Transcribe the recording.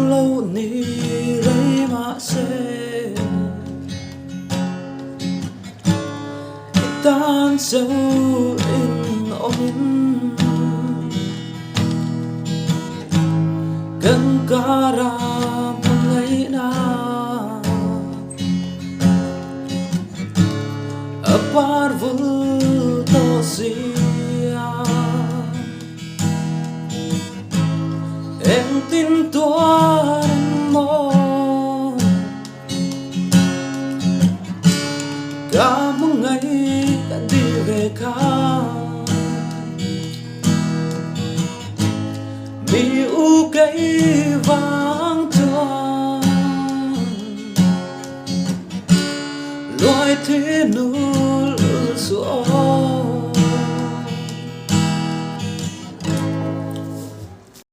lâu ni lấy mà sẽ tan sâu in omin gần cả ra ngày na apar vul tosia em tin tuan mo cả một ngày đã đi về khác mi u cây